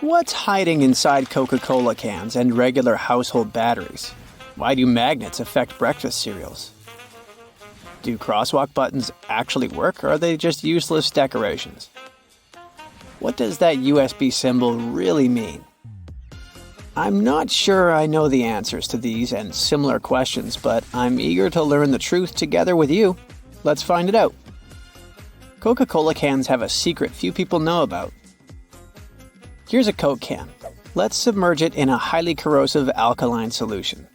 What's hiding inside Coca-Cola cans and regular household batteries? Why do magnets affect breakfast cereals? Do crosswalk buttons actually work, or are they just useless decorations? What does that USB symbol really mean? I'm not sure I know the answers to these and similar questions, but I'm eager to learn the truth together with you. Let's find it out. Coca-Cola cans have a secret few people know about. Here's a Coke can. Let's submerge it in a highly corrosive alkaline solution.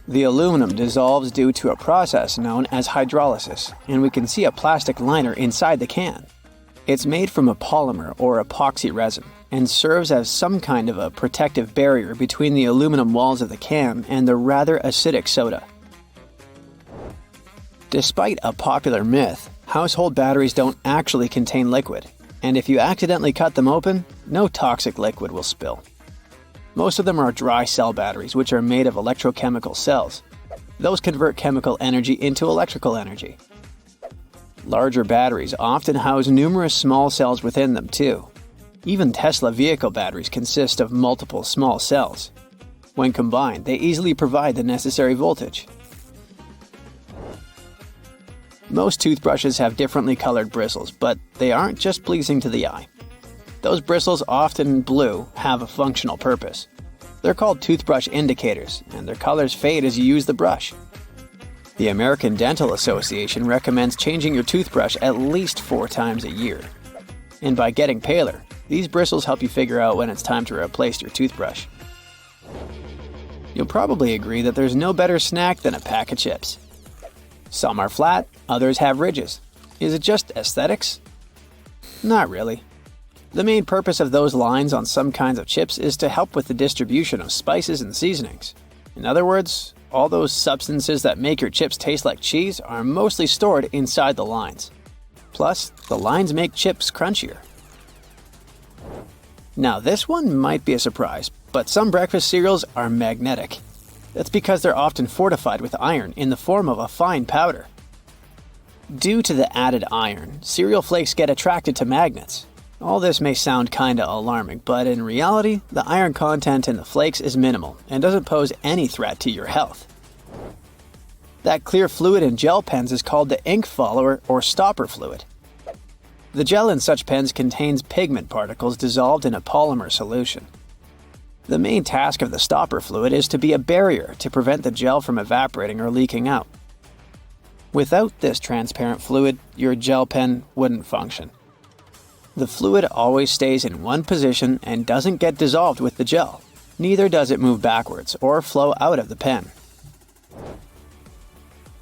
The aluminum dissolves due to a process known as hydrolysis, and we can see a plastic liner inside the can. It's made from a polymer or epoxy resin and serves as some kind of a protective barrier between the aluminum walls of the can and the rather acidic soda. Despite a popular myth, household batteries don't actually contain liquid, and if you accidentally cut them open, no toxic liquid will spill. Most of them are dry cell batteries, which are made of electrochemical cells. Those convert chemical energy into electrical energy. Larger batteries often house numerous small cells within them too. Even Tesla vehicle batteries consist of multiple small cells. When combined, they easily provide the necessary voltage. Most toothbrushes have differently colored bristles, but they aren't just pleasing to the eye. Those bristles, often blue, have a functional purpose. They're called toothbrush indicators, and their colors fade as you use the brush. The American Dental Association recommends changing your toothbrush at least 4 times a year. And by getting paler, these bristles help you figure out when it's time to replace your toothbrush. You'll probably agree that there's no better snack than a pack of chips. Some are flat, others have ridges. Is it just aesthetics? Not really. The main purpose of those lines on some kinds of chips is to help with the distribution of spices and seasonings. In other words, all those substances that make your chips taste like cheese are mostly stored inside the lines. Plus, the lines make chips crunchier. Now this one might be a surprise, but some breakfast cereals are magnetic. That's because they're often fortified with iron in the form of a fine powder. Due to the added iron, cereal flakes get attracted to magnets. All this may sound kinda alarming, but in reality, the iron content in the flakes is minimal and doesn't pose any threat to your health. That clear fluid in gel pens is called the ink follower or stopper fluid. The gel in such pens contains pigment particles dissolved in a polymer solution. The main task of the stopper fluid is to be a barrier to prevent the gel from evaporating or leaking out. Without this transparent fluid, your gel pen wouldn't function. The fluid always stays in one position and doesn't get dissolved with the gel. Neither does it move backwards or flow out of the pen.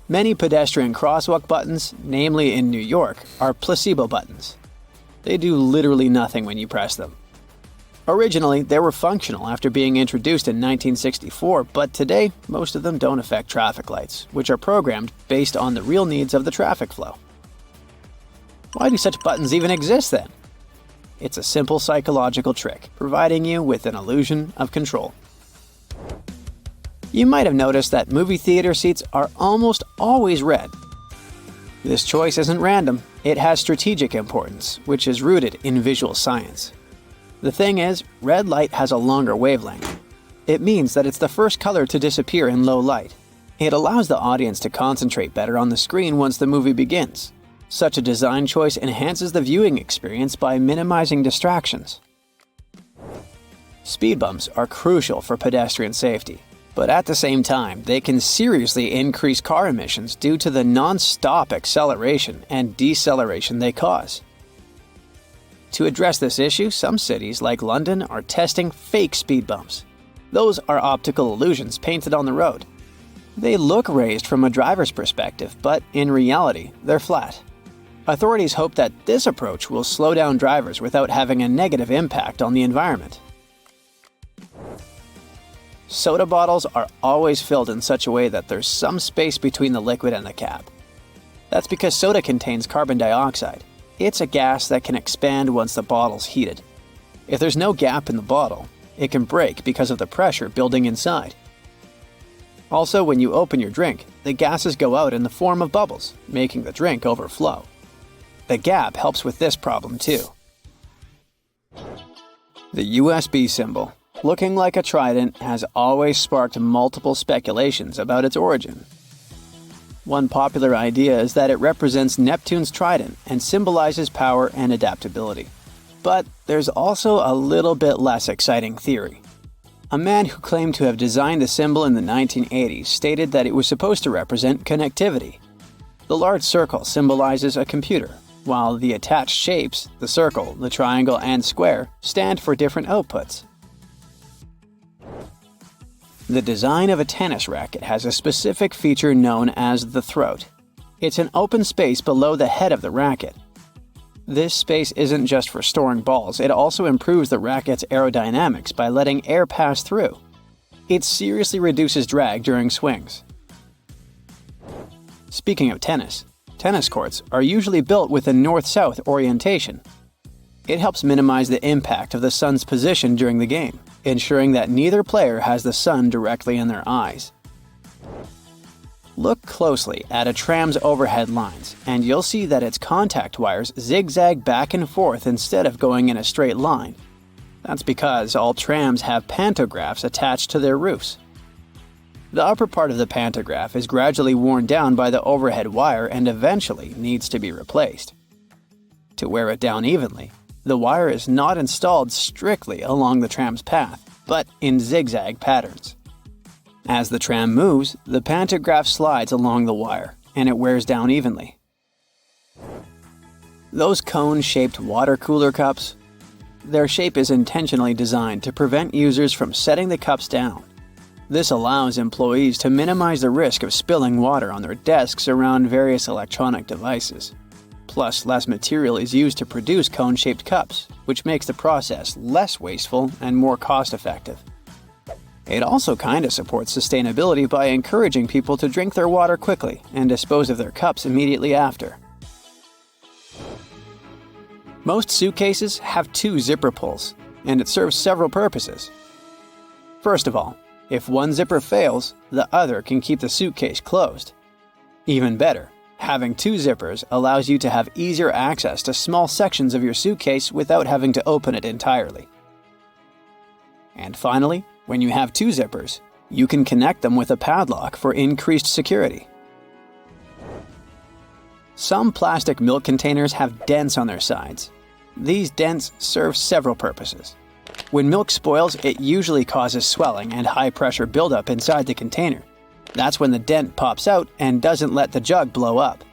Many pedestrian crosswalk buttons, namely in New York, are placebo buttons. They do literally nothing when you press them. Originally, they were functional after being introduced in 1964, but today, most of them don't affect traffic lights, which are programmed based on the real needs of the traffic flow. Why do such buttons even exist then? It's a simple psychological trick, providing you with an illusion of control. You might have noticed that movie theater seats are almost always red. This choice isn't random, it has strategic importance, which is rooted in visual science. The thing is, red light has a longer wavelength. It means that it's the first color to disappear in low light. It allows the audience to concentrate better on the screen once the movie begins. Such a design choice enhances the viewing experience by minimizing distractions. Speed bumps are crucial for pedestrian safety, but at the same time, they can seriously increase car emissions due to the non-stop acceleration and deceleration they cause. To address this issue, some cities, like London, are testing fake speed bumps. Those are optical illusions painted on the road. They look raised from a driver's perspective, but in reality, they're flat. Authorities hope that this approach will slow down drivers without having a negative impact on the environment. Soda bottles are always filled in such a way that there's some space between the liquid and the cap. That's because soda contains carbon dioxide. It's a gas that can expand once the bottle's heated. If there's no gap in the bottle, it can break because of the pressure building inside. Also, when you open your drink, the gases go out in the form of bubbles, making the drink overflow. The gap helps with this problem too. The USB symbol, looking like a trident, has always sparked multiple speculations about its origin. One popular idea is that it represents Neptune's trident and symbolizes power and adaptability. But there's also a little bit less exciting theory. A man who claimed to have designed the symbol in the 1980s stated that it was supposed to represent connectivity. The large circle symbolizes a computer, while the attached shapes, the circle, the triangle, and square, stand for different outputs. The design of a tennis racket has a specific feature known as the throat. It's an open space below the head of the racket. This space isn't just for storing balls, it also improves the racket's aerodynamics by letting air pass through. It seriously reduces drag during swings. Speaking of tennis courts are usually built with a north-south orientation. It helps minimize the impact of the sun's position during the game, ensuring that neither player has the sun directly in their eyes. Look closely at a tram's overhead lines, and you'll see that its contact wires zigzag back and forth instead of going in a straight line. That's because all trams have pantographs attached to their roofs. The upper part of the pantograph is gradually worn down by the overhead wire and eventually needs to be replaced. To wear it down evenly, the wire is not installed strictly along the tram's path, but in zigzag patterns. As the tram moves, the pantograph slides along the wire, and it wears down evenly. Those cone-shaped water cooler cups? Their shape is intentionally designed to prevent users from setting the cups down. This allows employees to minimize the risk of spilling water on their desks around various electronic devices. Plus, less material is used to produce cone-shaped cups, which makes the process less wasteful and more cost-effective. It also kinda supports sustainability by encouraging people to drink their water quickly and dispose of their cups immediately after. Most suitcases have 2 zipper pulls, and it serves several purposes. First of all, if one zipper fails, the other can keep the suitcase closed. Even better, having 2 zippers allows you to have easier access to small sections of your suitcase without having to open it entirely. And finally, when you have 2 zippers, you can connect them with a padlock for increased security. Some plastic milk containers have dents on their sides. These dents serve several purposes. When milk spoils, it usually causes swelling and high-pressure buildup inside the container. That's when the dent pops out and doesn't let the jug blow up.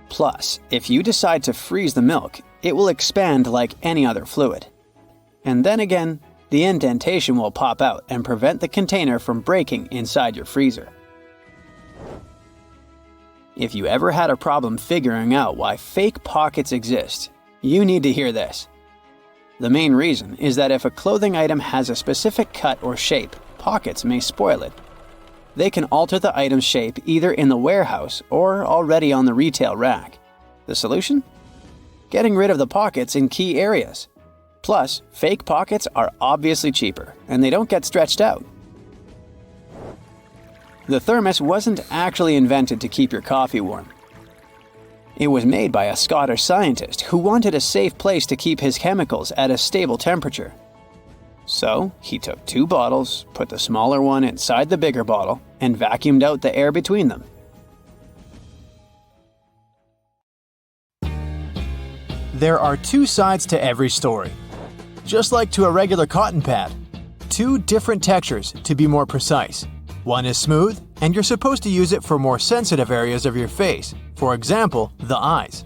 Plus, if you decide to freeze the milk, it will expand like any other fluid. And then again, the indentation will pop out and prevent the container from breaking inside your freezer. If you ever had a problem figuring out why fake pockets exist, you need to hear this. The main reason is that if a clothing item has a specific cut or shape, pockets may spoil it. They can alter the item's shape either in the warehouse or already on the retail rack. The solution? Getting rid of the pockets in key areas. Plus, fake pockets are obviously cheaper, and they don't get stretched out. The thermos wasn't actually invented to keep your coffee warm. It was made by a Scottish scientist who wanted a safe place to keep his chemicals at a stable temperature. So, he took 2 bottles, put the smaller one inside the bigger bottle, and vacuumed out the air between them. There are 2 sides to every story. Just like to a regular cotton pad. 2 different textures, to be more precise. One is smooth, and you're supposed to use it for more sensitive areas of your face, for example, the eyes.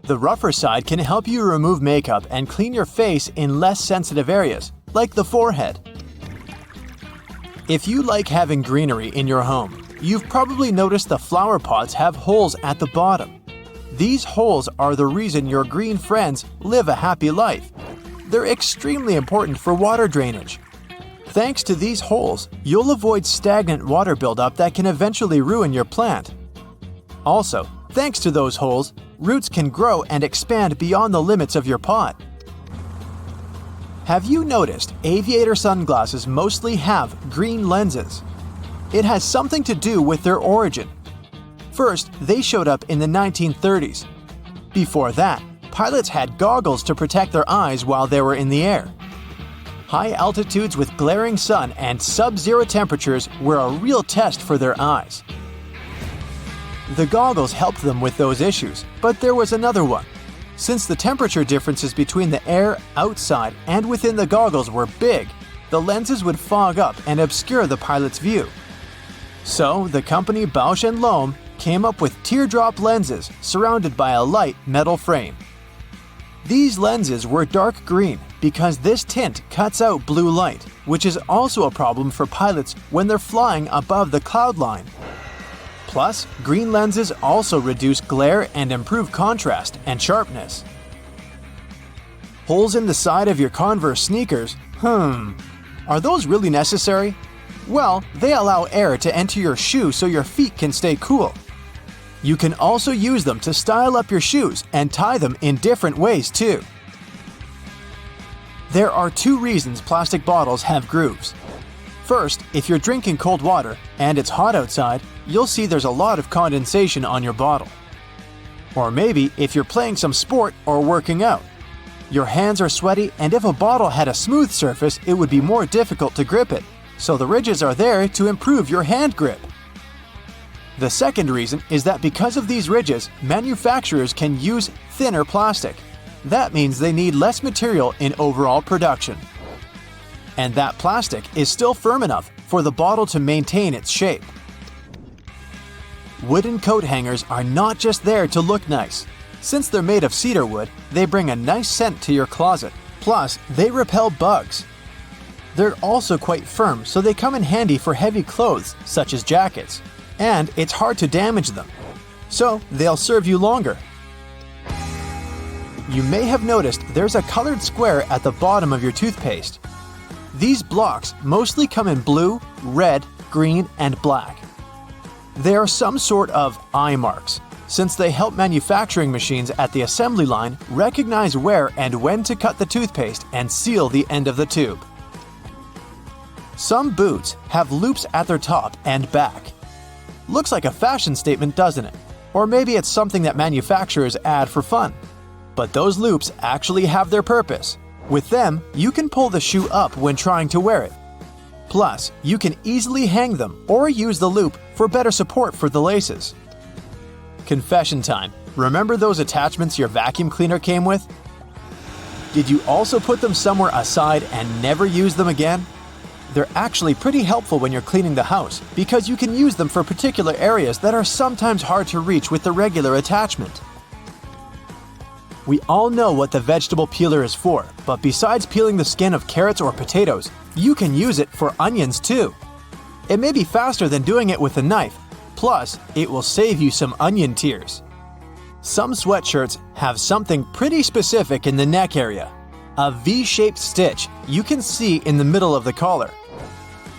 The rougher side can help you remove makeup and clean your face in less sensitive areas, like the forehead. If you like having greenery in your home, you've probably noticed the flower pots have holes at the bottom. These holes are the reason your green friends live a happy life. They're extremely important for water drainage. Thanks to these holes, you'll avoid stagnant water buildup that can eventually ruin your plant. Also, thanks to those holes, roots can grow and expand beyond the limits of your pot. Have you noticed aviator sunglasses mostly have green lenses? It has something to do with their origin. First, they showed up in the 1930s. Before that, pilots had goggles to protect their eyes while they were in the air. High altitudes with glaring sun and sub-zero temperatures were a real test for their eyes. The goggles helped them with those issues, but there was another one. Since the temperature differences between the air outside and within the goggles were big, the lenses would fog up and obscure the pilot's view. So, the company Bausch & Lomb came up with teardrop lenses surrounded by a light metal frame. These lenses were dark green because this tint cuts out blue light, which is also a problem for pilots when they're flying above the cloud line. Plus, green lenses also reduce glare and improve contrast and sharpness. Holes in the side of your Converse sneakers? Are those really necessary? Well, they allow air to enter your shoe so your feet can stay cool. You can also use them to style up your shoes and tie them in different ways too. There are 2 reasons plastic bottles have grooves. First, if you're drinking cold water and it's hot outside, you'll see there's a lot of condensation on your bottle. Or maybe if you're playing some sport or working out. Your hands are sweaty, and if a bottle had a smooth surface, it would be more difficult to grip it, so the ridges are there to improve your hand grip. The second reason is that because of these ridges, manufacturers can use thinner plastic. That means they need less material in overall production. And that plastic is still firm enough for the bottle to maintain its shape. Wooden coat hangers are not just there to look nice. Since they're made of cedar wood, they bring a nice scent to your closet. Plus, they repel bugs. They're also quite firm, so they come in handy for heavy clothes, such as jackets. And it's hard to damage them. So, they'll serve you longer. You may have noticed there's a colored square at the bottom of your toothpaste. These blocks mostly come in blue, red, green, and black. They are some sort of eye marks, since they help manufacturing machines at the assembly line recognize where and when to cut the toothpaste and seal the end of the tube. Some boots have loops at their top and back. Looks like a fashion statement, doesn't it? Or maybe it's something that manufacturers add for fun. But those loops actually have their purpose. With them, you can pull the shoe up when trying to wear it. Plus, you can easily hang them or use the loop for better support for the laces. Confession time. Remember those attachments your vacuum cleaner came with? Did you also put them somewhere aside and never use them again? They're actually pretty helpful when you're cleaning the house because you can use them for particular areas that are sometimes hard to reach with the regular attachment. We all know what the vegetable peeler is for, but besides peeling the skin of carrots or potatoes, you can use it for onions too. It may be faster than doing it with a knife, plus it will save you some onion tears. Some sweatshirts have something pretty specific in the neck area. A V-shaped stitch you can see in the middle of the collar.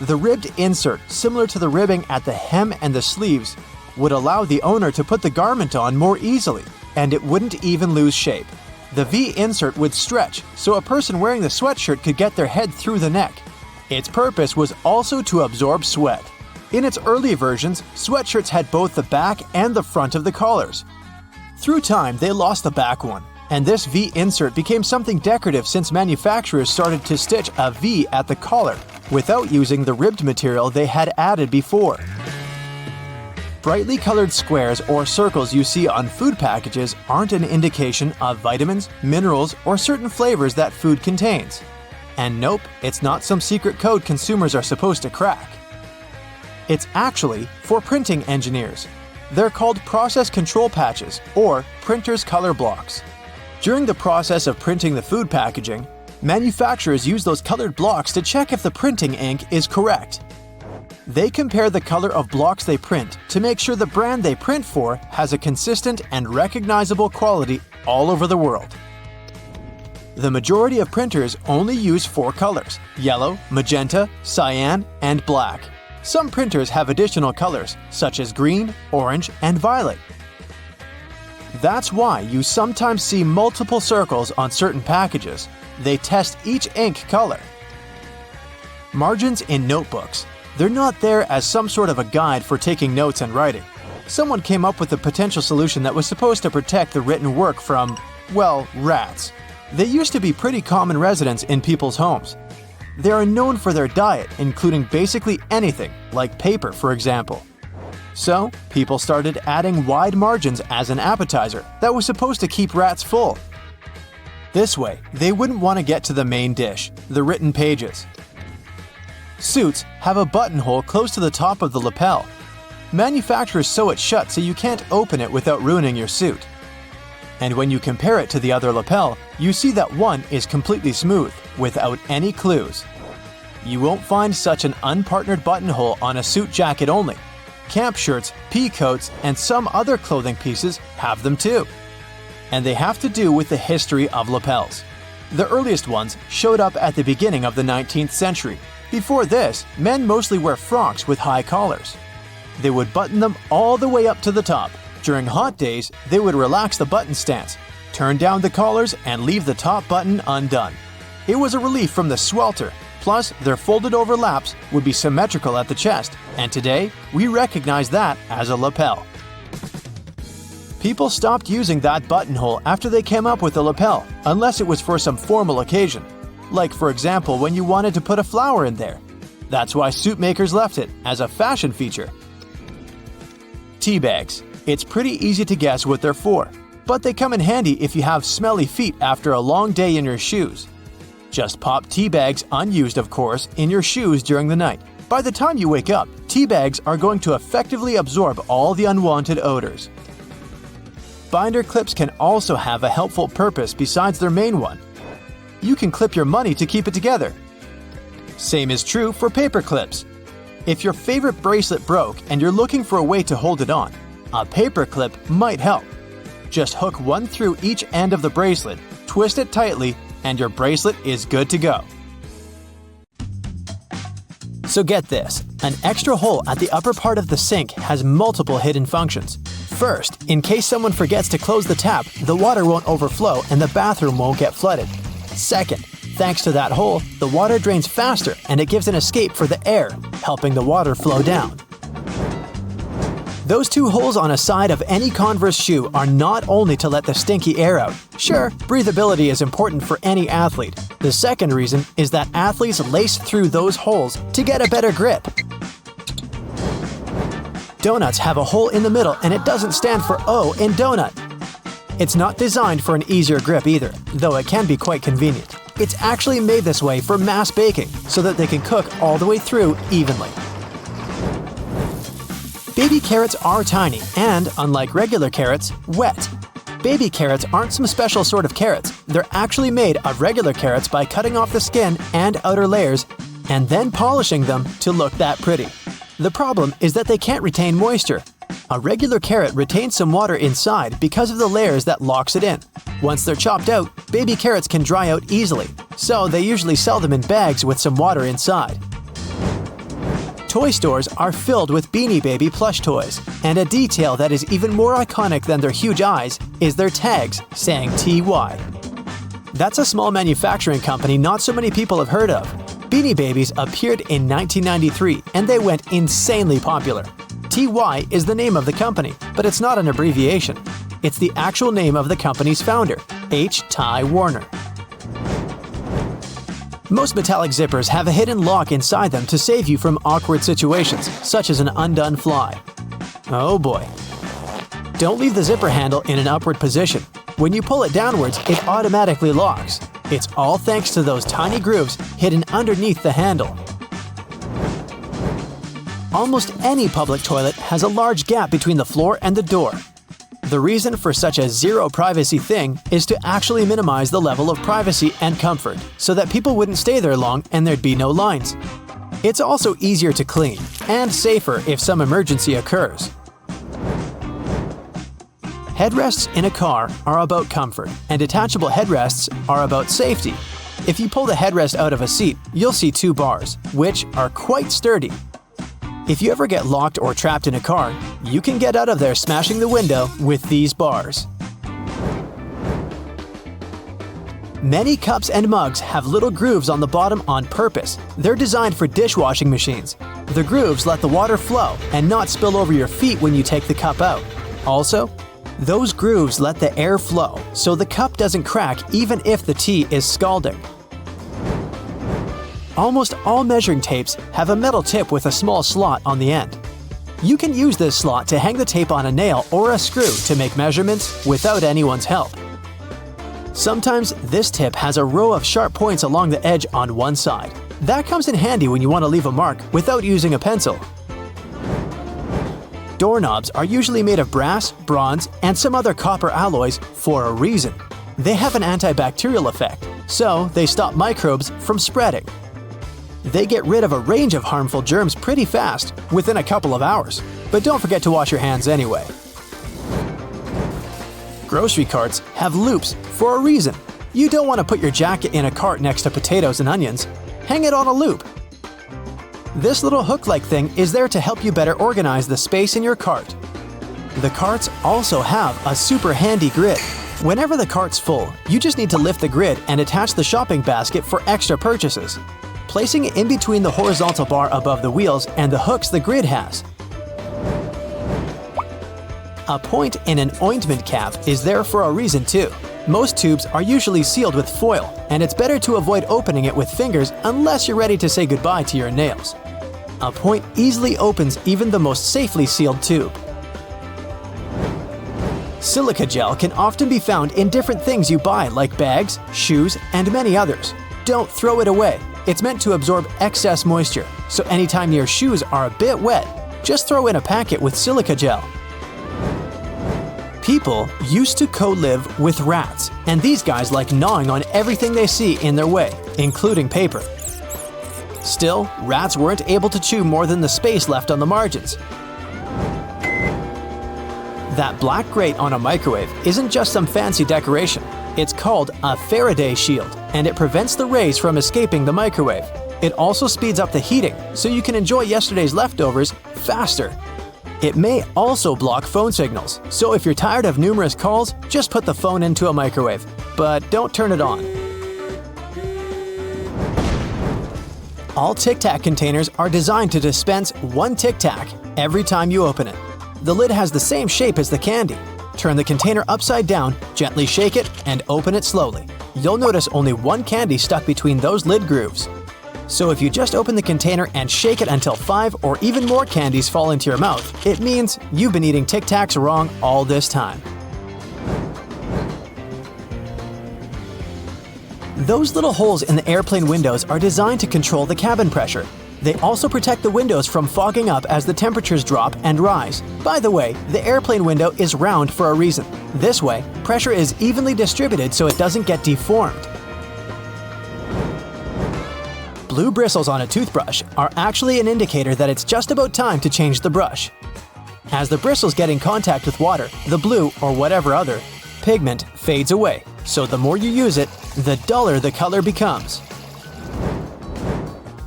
The ribbed insert, similar to the ribbing at the hem and the sleeves, would allow the owner to put the garment on more easily, and it wouldn't even lose shape. The V insert would stretch, so a person wearing the sweatshirt could get their head through the neck. Its purpose was also to absorb sweat. In its early versions, sweatshirts had both the back and the front of the collars. Through time, they lost the back one, and this V insert became something decorative since manufacturers started to stitch a V at the collar without using the ribbed material they had added before. Brightly colored squares or circles you see on food packages aren't an indication of vitamins, minerals, or certain flavors that food contains. And nope, it's not some secret code consumers are supposed to crack. It's actually for printing engineers. They're called process control patches or printer's color blocks. During the process of printing the food packaging, manufacturers use those colored blocks to check if the printing ink is correct. They compare the color of blocks they print to make sure the brand they print for has a consistent and recognizable quality all over the world. The majority of printers only use 4 colors: yellow, magenta, cyan, and black. Some printers have additional colors, such as green, orange, and violet. That's why you sometimes see multiple circles on certain packages. They test each ink color. Margins in notebooks. They're not there as some sort of a guide for taking notes and writing. Someone came up with a potential solution that was supposed to protect the written work from, well, rats. They used to be pretty common residents in people's homes. they are known for their diet, including basically anything, like paper, for example. So, people started adding wide margins as an appetizer that was supposed to keep rats full. This way, they wouldn't want to get to the main dish, the written pages. Suits have a buttonhole close to the top of the lapel. Manufacturers sew it shut so you can't open it without ruining your suit. And when you compare it to the other lapel, you see that one is completely smooth, without any clues. You won't find such an unpartnered buttonhole on a suit jacket only. Camp shirts, pea coats, and some other clothing pieces have them too. And they have to do with the history of lapels. The earliest ones showed up at the beginning of the 19th century. Before this, men mostly wear frocks with high collars. They would button them all the way up to the top. During hot days, they would relax the button stance, turn down the collars, and leave the top button undone. It was a relief from the swelter. Plus, their folded over laps would be symmetrical at the chest, and today, we recognize that as a lapel. People stopped using that buttonhole after they came up with the lapel, unless it was for some formal occasion. Like, for example, when you wanted to put a flower in there. That's why suit makers left it, as a fashion feature. Tea bags. It's pretty easy to guess what they're for, but they come in handy if you have smelly feet after a long day in your shoes. Just pop tea bags, unused of course, in your shoes during the night. By the time you wake up, tea bags are going to effectively absorb all the unwanted odors. Binder clips can also have a helpful purpose besides their main one. You can clip your money to keep it together. Same is true for paper clips. If your favorite bracelet broke and you're looking for a way to hold it on, a paper clip might help. Just hook one through each end of the bracelet, twist it tightly, and your bracelet is good to go. So get this, an extra hole at the upper part of the sink has multiple hidden functions. First, in case someone forgets to close the tap, the water won't overflow and the bathroom won't get flooded. Second, thanks to that hole, the water drains faster and it gives an escape for the air, helping the water flow down. Those two holes on a side of any Converse shoe are not only to let the stinky air out. Sure, breathability is important for any athlete. The second reason is that athletes lace through those holes to get a better grip. Donuts have a hole in the middle and it doesn't stand for O in donut. It's not designed for an easier grip either, though it can be quite convenient. It's actually made this way for mass baking, so that they can cook all the way through evenly. Baby carrots are tiny and, unlike regular carrots, wet. Baby carrots aren't some special sort of carrots. They're actually made of regular carrots by cutting off the skin and outer layers and then polishing them to look that pretty. The problem is that they can't retain moisture. A regular carrot retains some water inside because of the layers that locks it in. Once they're chopped out, baby carrots can dry out easily, so they usually sell them in bags with some water inside. Toy stores are filled with Beanie Baby plush toys, and a detail that is even more iconic than their huge eyes is their tags saying TY. That's a small manufacturing company not so many people have heard of. Beanie Babies appeared in 1993 and they went insanely popular. TY is the name of the company, but it's not an abbreviation. It's the actual name of the company's founder, H. Ty Warner. Most metallic zippers have a hidden lock inside them to save you from awkward situations, such as an undone fly. Oh boy. Don't leave the zipper handle in an upward position. When you pull it downwards, it automatically locks. It's all thanks to those tiny grooves hidden underneath the handle. Almost any public toilet has a large gap between the floor and the door. The reason for such a zero privacy thing is to actually minimize the level of privacy and comfort, so that people wouldn't stay there long and there'd be no lines. It's also easier to clean, and safer if some emergency occurs. Headrests in a car are about comfort, and detachable headrests are about safety. If you pull the headrest out of a seat, you'll see two bars, which are quite sturdy. If you ever get locked or trapped in a car, you can get out of there smashing the window with these bars. Many cups and mugs have little grooves on the bottom on purpose. They're designed for dishwashing machines. The grooves let the water flow and not spill over your feet when you take the cup out. Also, those grooves let the air flow, so the cup doesn't crack even if the tea is scalding. almost all measuring tapes have a metal tip with a small slot on the end. You can use this slot to hang the tape on a nail or a screw to make measurements without anyone's help. Sometimes this tip has a row of sharp points along the edge on one side. That comes in handy when you want to leave a mark without using a pencil. Doorknobs are usually made of brass, bronze, and some other copper alloys for a reason. They have an antibacterial effect, so they stop microbes from spreading. They get rid of a range of harmful germs pretty fast, within a couple of hours. But don't forget to wash your hands anyway. Grocery carts have loops for a reason. You don't want to put your jacket in a cart next to potatoes and onions. Hang it on a loop. This little hook-like thing is there to help you better organize the space in your cart. The carts also have a super handy grid. Whenever the cart's full, you just need to lift the grid and attach the shopping basket for extra purchases, placing it in between the horizontal bar above the wheels and the hooks the grid has. A point in an ointment cap is there for a reason too. Most tubes are usually sealed with foil, and it's better to avoid opening it with fingers unless you're ready to say goodbye to your nails. A point easily opens even the most safely sealed tube. Silica gel can often be found in different things you buy like bags, shoes, and many others. Don't throw it away. It's meant to absorb excess moisture, so anytime your shoes are a bit wet, just throw in a packet with silica gel. People used to co-live with rats, and these guys like gnawing on everything they see in their way, including paper. Still, rats weren't able to chew more than the space left on the margins. That black grate on a microwave isn't just some fancy decoration. It's called a Faraday shield, and it prevents the rays from escaping the microwave. It also speeds up the heating, so you can enjoy yesterday's leftovers faster. It may also block phone signals, so if you're tired of numerous calls, just put the phone into a microwave. But don't turn it on. All Tic Tac containers are designed to dispense one Tic Tac every time you open it. The lid has the same shape as the candy. Turn the container upside down, gently shake it, and open it slowly. You'll notice only one candy stuck between those lid grooves. So if you just open the container and shake it until 5 or even more candies fall into your mouth, it means you've been eating Tic Tacs wrong all this time. Those little holes in the airplane windows are designed to control the cabin pressure. They also protect the windows from fogging up as the temperatures drop and rise. By the way, the airplane window is round for a reason. This way, pressure is evenly distributed so it doesn't get deformed. Blue bristles on a toothbrush are actually an indicator that it's just about time to change the brush. As the bristles get in contact with water, the blue, or whatever other, pigment fades away, so the more you use it, the duller the color becomes.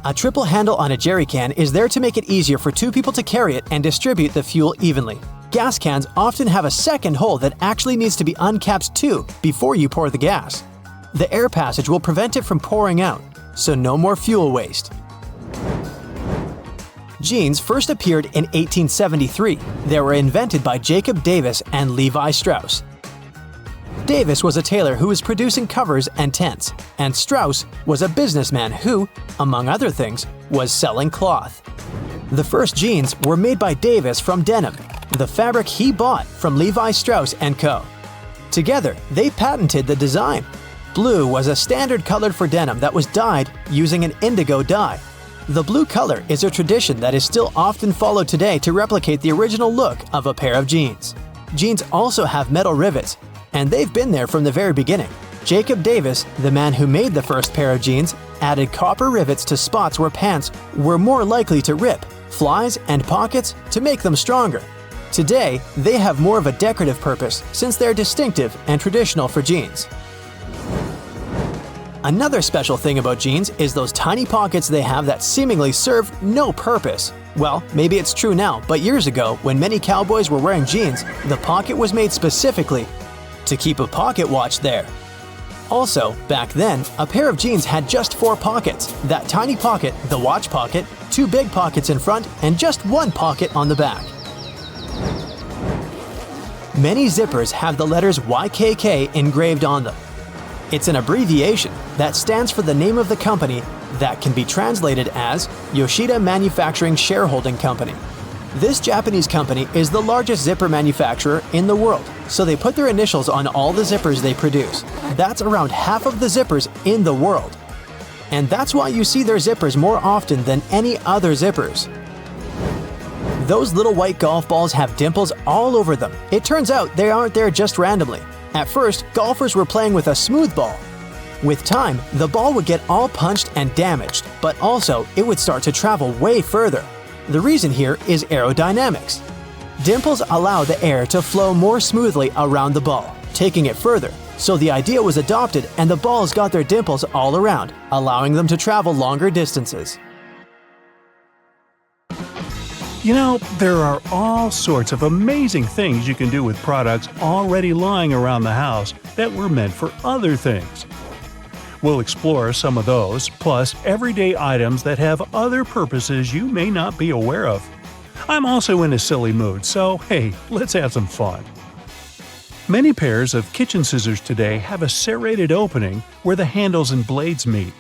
A triple handle on a jerry can is there to make it easier for two people to carry it and distribute the fuel evenly. Gas cans often have a second hole that actually needs to be uncapped too before you pour the gas. The air passage will prevent it from pouring out, so no more fuel waste. Jeans first appeared in 1873. They were invented by Jacob Davis and Levi Strauss. Davis was a tailor who was producing covers and tents, and Strauss was a businessman who, among other things, was selling cloth. The first jeans were made by Davis from denim, the fabric he bought from Levi Strauss & Co. Together, they patented the design. Blue was a standard color for denim that was dyed using an indigo dye. The blue color is a tradition that is still often followed today to replicate the original look of a pair of jeans. Jeans also have metal rivets, and they've been there from the very beginning. Jacob Davis, the man who made the first pair of jeans, added copper rivets to spots where pants were more likely to rip, flies, and pockets to make them stronger. Today, they have more of a decorative purpose since they're distinctive and traditional for jeans. Another special thing about jeans is those tiny pockets they have that seemingly serve no purpose. Well, maybe it's true now, but years ago, when many cowboys were wearing jeans, the pocket was made specifically to keep a pocket watch there. Also, back then, a pair of jeans had just 4 pockets. That tiny pocket, the watch pocket, 2 big pockets in front, and just 1 pocket on the back. Many zippers have the letters YKK engraved on them. It's an abbreviation that stands for the name of the company that can be translated as Yoshida Manufacturing Shareholding Company. This Japanese company is the largest zipper manufacturer in the world, so they put their initials on all the zippers they produce. That's around half of the zippers in the world. And that's why you see their zippers more often than any other zippers. Those little white golf balls have dimples all over them. It turns out they aren't there just randomly. At first, golfers were playing with a smooth ball. With time, the ball would get all punched and damaged, but also it would start to travel way further. The reason here is aerodynamics. Dimples allow the air to flow more smoothly around the ball, taking it further. So the idea was adopted and the balls got their dimples all around, allowing them to travel longer distances. You know, there are all sorts of amazing things you can do with products already lying around the house that were meant for other things. We'll explore some of those, plus everyday items that have other purposes you may not be aware of. I'm also in a silly mood, so hey, let's have some fun. Many pairs of kitchen scissors today have a serrated opening where the handles and blades meet.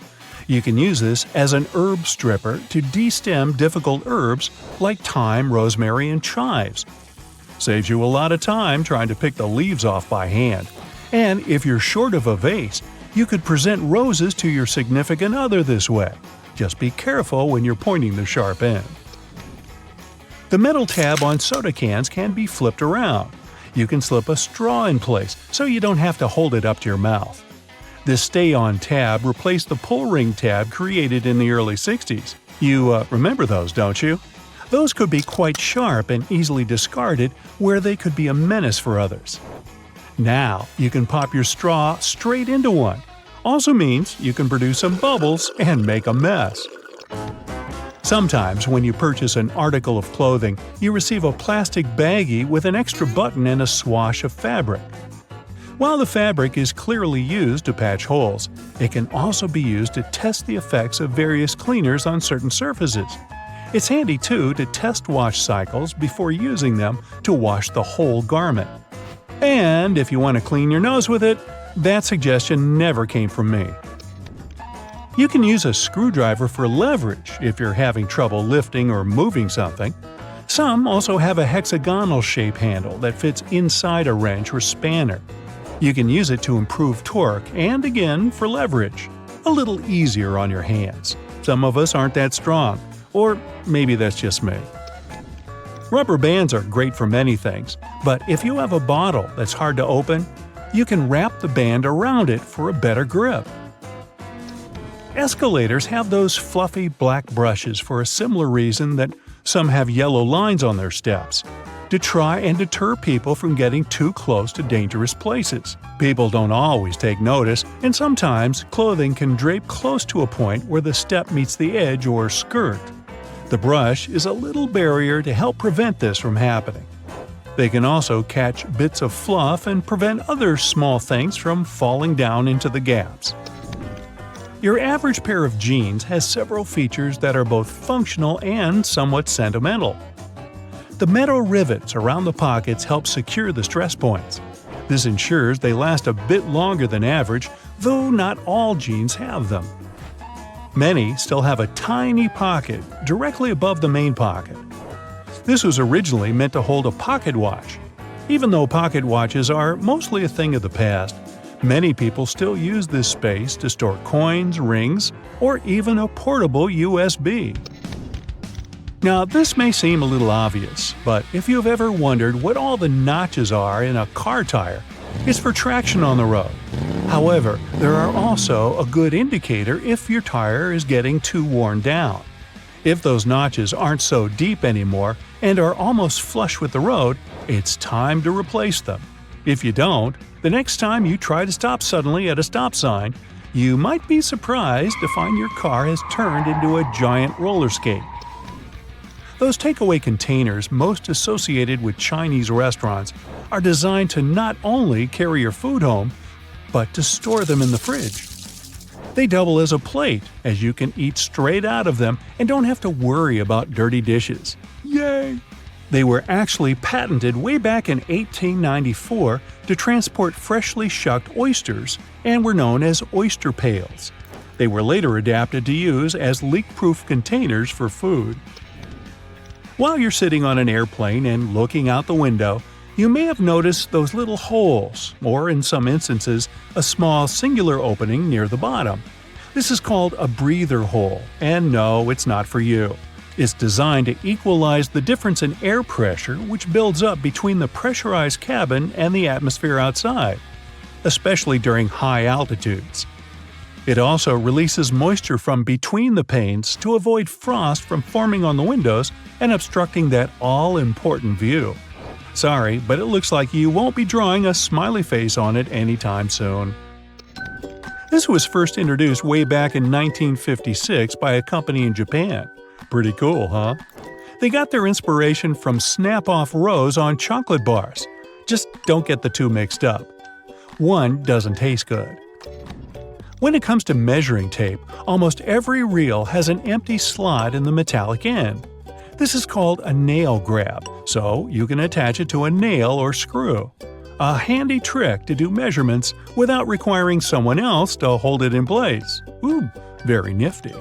You can use this as an herb stripper to de-stem difficult herbs like thyme, rosemary, and chives. Saves you a lot of time trying to pick the leaves off by hand. And if you're short of a vase, you could present roses to your significant other this way. Just be careful when you're pointing the sharp end. The metal tab on soda cans can be flipped around. You can slip a straw in place so you don't have to hold it up to your mouth. This stay-on tab replaced the pull ring tab created in the early 60s. You remember those, don't you? Those could be quite sharp and easily discarded where they could be a menace for others. Now you can pop your straw straight into one. Also means you can produce some bubbles and make a mess. Sometimes when you purchase an article of clothing, you receive a plastic baggie with an extra button and a swash of fabric. While the fabric is clearly used to patch holes, it can also be used to test the effects of various cleaners on certain surfaces. It's handy too to test wash cycles before using them to wash the whole garment. And if you want to clean your nose with it, that suggestion never came from me. You can use a screwdriver for leverage if you're having trouble lifting or moving something. Some also have a hexagonal shape handle that fits inside a wrench or spanner. You can use it to improve torque and, again, for leverage. A little easier on your hands. Some of us aren't that strong. Or maybe that's just me. Rubber bands are great for many things, but if you have a bottle that's hard to open, you can wrap the band around it for a better grip. Escalators have those fluffy black brushes for a similar reason that some have yellow lines on their steps. To try and deter people from getting too close to dangerous places. People don't always take notice, and sometimes clothing can drape close to a point where the step meets the edge or skirt. The brush is a little barrier to help prevent this from happening. They can also catch bits of fluff and prevent other small things from falling down into the gaps. Your average pair of jeans has several features that are both functional and somewhat sentimental. The metal rivets around the pockets help secure the stress points. This ensures they last a bit longer than average, though not all jeans have them. Many still have a tiny pocket directly above the main pocket. This was originally meant to hold a pocket watch. Even though pocket watches are mostly a thing of the past, many people still use this space to store coins, rings, or even a portable USB. Now, this may seem a little obvious, but if you've ever wondered what all the notches are in a car tire, it's for traction on the road. However, there are also a good indicator if your tire is getting too worn down. If those notches aren't so deep anymore and are almost flush with the road, it's time to replace them. If you don't, the next time you try to stop suddenly at a stop sign, you might be surprised to find your car has turned into a giant roller skate. Those takeaway containers most associated with Chinese restaurants are designed to not only carry your food home, but to store them in the fridge. They double as a plate, as you can eat straight out of them and don't have to worry about dirty dishes. Yay! They were actually patented way back in 1894 to transport freshly shucked oysters and were known as oyster pails. They were later adapted to use as leak-proof containers for food. While you're sitting on an airplane and looking out the window, you may have noticed those little holes, or in some instances, a small singular opening near the bottom. This is called a breather hole, and no, it's not for you. It's designed to equalize the difference in air pressure which builds up between the pressurized cabin and the atmosphere outside, especially during high altitudes. It also releases moisture from between the panes to avoid frost from forming on the windows and obstructing that all-important view. Sorry, but it looks like you won't be drawing a smiley face on it anytime soon. This was first introduced way back in 1956 by a company in Japan. Pretty cool, huh? They got their inspiration from snap-off rows on chocolate bars. Just don't get the two mixed up. One doesn't taste good. When it comes to measuring tape, almost every reel has an empty slot in the metallic end. This is called a nail grab, so you can attach it to a nail or screw. A handy trick to do measurements without requiring someone else to hold it in place. Ooh, very nifty.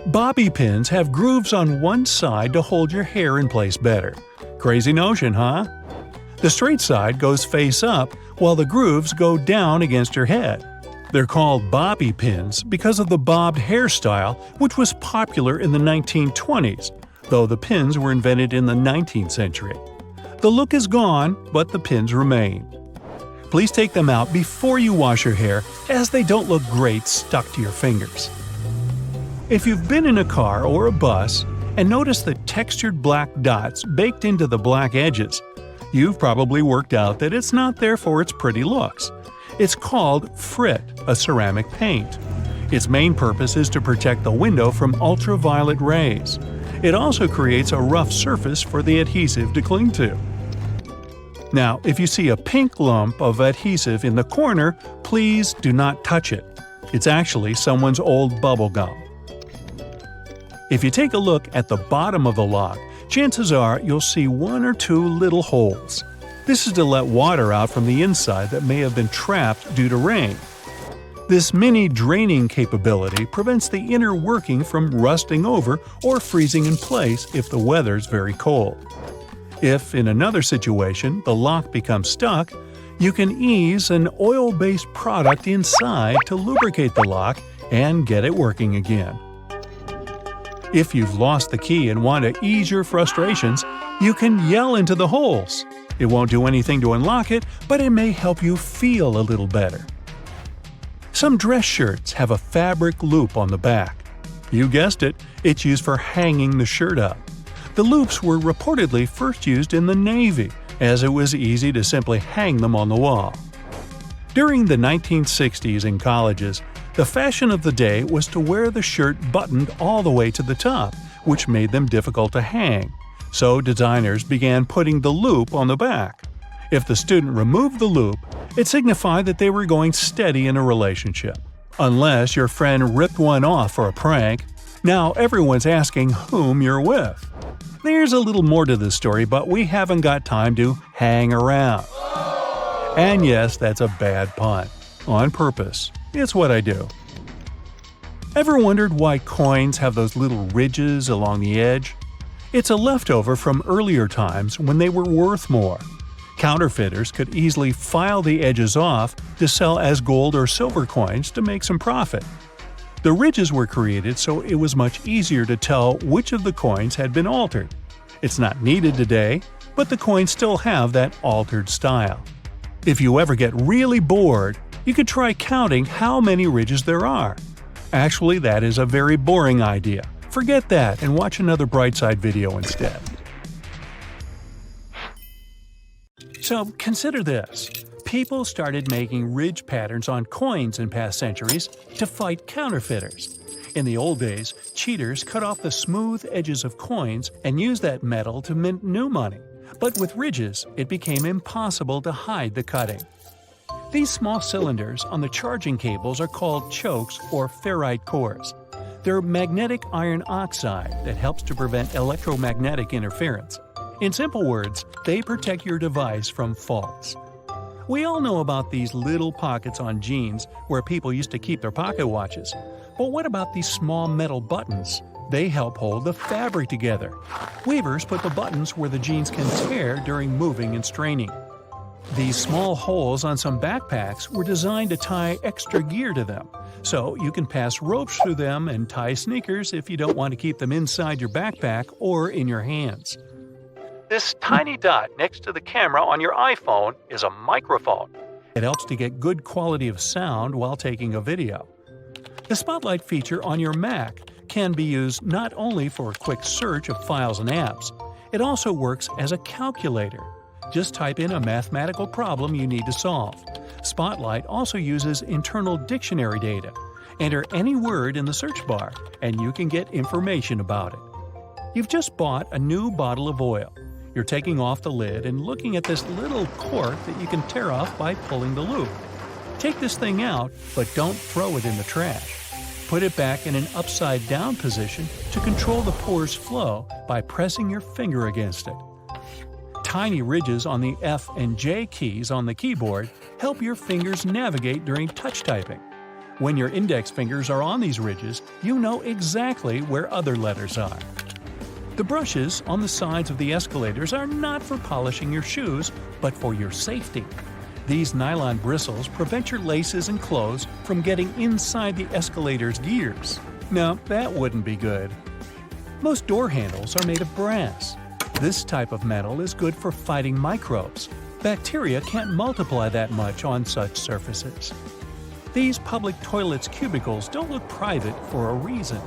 Bobby pins have grooves on one side to hold your hair in place better. Crazy notion, huh? The straight side goes face up, while the grooves go down against your head. They're called bobby pins because of the bobbed hairstyle, which was popular in the 1920s, though the pins were invented in the 19th century. The look is gone, but the pins remain. Please take them out before you wash your hair, as they don't look great stuck to your fingers. If you've been in a car or a bus and noticed the textured black dots baked into the black edges, you've probably worked out that it's not there for its pretty looks. It's called frit, a ceramic paint. Its main purpose is to protect the window from ultraviolet rays. It also creates a rough surface for the adhesive to cling to. Now, if you see a pink lump of adhesive in the corner, please do not touch it. It's actually someone's old bubble gum. If you take a look at the bottom of the lock, chances are you'll see one or two little holes. This is to let water out from the inside that may have been trapped due to rain. This mini draining capability prevents the inner working from rusting over or freezing in place if the weather's very cold. If, in another situation, the lock becomes stuck, you can ease an oil-based product inside to lubricate the lock and get it working again. If you've lost the key and want to ease your frustrations, you can yell into the holes. It won't do anything to unlock it, but it may help you feel a little better. Some dress shirts have a fabric loop on the back. You guessed it, it's used for hanging the shirt up. The loops were reportedly first used in the Navy, as it was easy to simply hang them on the wall. During the 1960s in colleges, the fashion of the day was to wear the shirt buttoned all the way to the top, which made them difficult to hang. So designers began putting the loop on the back. If the student removed the loop, it signified that they were going steady in a relationship. Unless your friend ripped one off for a prank, now everyone's asking whom you're with. There's a little more to this story, but we haven't got time to hang around. And yes, that's a bad pun. On purpose. It's what I do. Ever wondered why coins have those little ridges along the edge? It's a leftover from earlier times when they were worth more. Counterfeiters could easily file the edges off to sell as gold or silver coins to make some profit. The ridges were created so it was much easier to tell which of the coins had been altered. It's not needed today, but the coins still have that altered style. If you ever get really bored, you could try counting how many ridges there are. Actually, that is a very boring idea. Forget that and watch another Brightside video instead. So consider this. People started making ridge patterns on coins in past centuries to fight counterfeiters. In the old days, cheaters cut off the smooth edges of coins and used that metal to mint new money. But with ridges, it became impossible to hide the cutting. These small cylinders on the charging cables are called chokes or ferrite cores. They're magnetic iron oxide that helps to prevent electromagnetic interference. In simple words, they protect your device from faults. We all know about these little pockets on jeans where people used to keep their pocket watches. But what about these small metal buttons? They help hold the fabric together. Weavers put the buttons where the jeans can tear during moving and straining. These small holes on some backpacks were designed to tie extra gear to them, so you can pass ropes through them and tie sneakers if you don't want to keep them inside your backpack or in your hands. This tiny dot next to the camera on your iPhone is a microphone. It helps to get good quality of sound while taking a video. The Spotlight feature on your Mac can be used not only for a quick search of files and apps, it also works as a calculator. Just type in a mathematical problem you need to solve. Spotlight also uses internal dictionary data. Enter any word in the search bar, and you can get information about it. You've just bought a new bottle of oil. You're taking off the lid and looking at this little cork that you can tear off by pulling the loop. Take this thing out, but don't throw it in the trash. Put it back in an upside-down position to control the pour's flow by pressing your finger against it. Tiny ridges on the F and J keys on the keyboard help your fingers navigate during touch typing. When your index fingers are on these ridges, you know exactly where other letters are. The brushes on the sides of the escalators are not for polishing your shoes, but for your safety. These nylon bristles prevent your laces and clothes from getting inside the escalator's gears. Now, that wouldn't be good. Most door handles are made of brass. This type of metal is good for fighting microbes. Bacteria can't multiply that much on such surfaces. These public toilets' cubicles don't look private for a reason.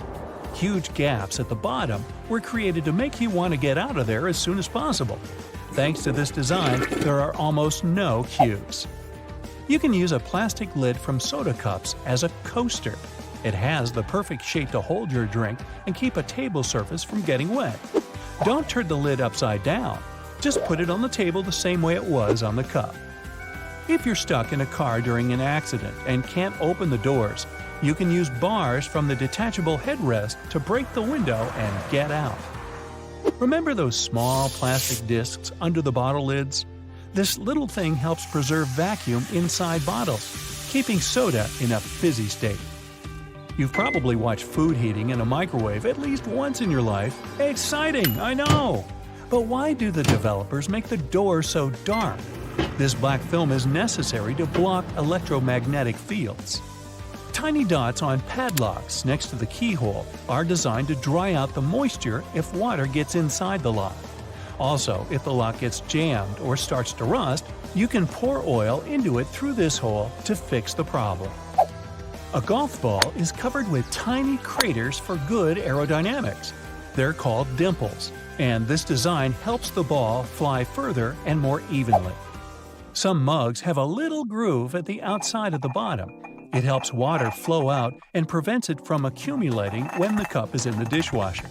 Huge gaps at the bottom were created to make you want to get out of there as soon as possible. Thanks to this design, there are almost no queues. You can use a plastic lid from soda cups as a coaster. It has the perfect shape to hold your drink and keep a table surface from getting wet. Don't turn the lid upside down. Just put it on the table the same way it was on the cup. If you're stuck in a car during an accident and can't open the doors, you can use bars from the detachable headrest to break the window and get out. Remember those small plastic discs under the bottle lids? This little thing helps preserve vacuum inside bottles, keeping soda in a fizzy state. You've probably watched food heating in a microwave at least once in your life. Exciting, I know! But why do the developers make the door so dark? This black film is necessary to block electromagnetic fields. Tiny dots on padlocks next to the keyhole are designed to dry out the moisture if water gets inside the lock. Also, if the lock gets jammed or starts to rust, you can pour oil into it through this hole to fix the problem. A golf ball is covered with tiny craters for good aerodynamics. They're called dimples, and this design helps the ball fly further and more evenly. Some mugs have a little groove at the outside of the bottom. It helps water flow out and prevents it from accumulating when the cup is in the dishwasher.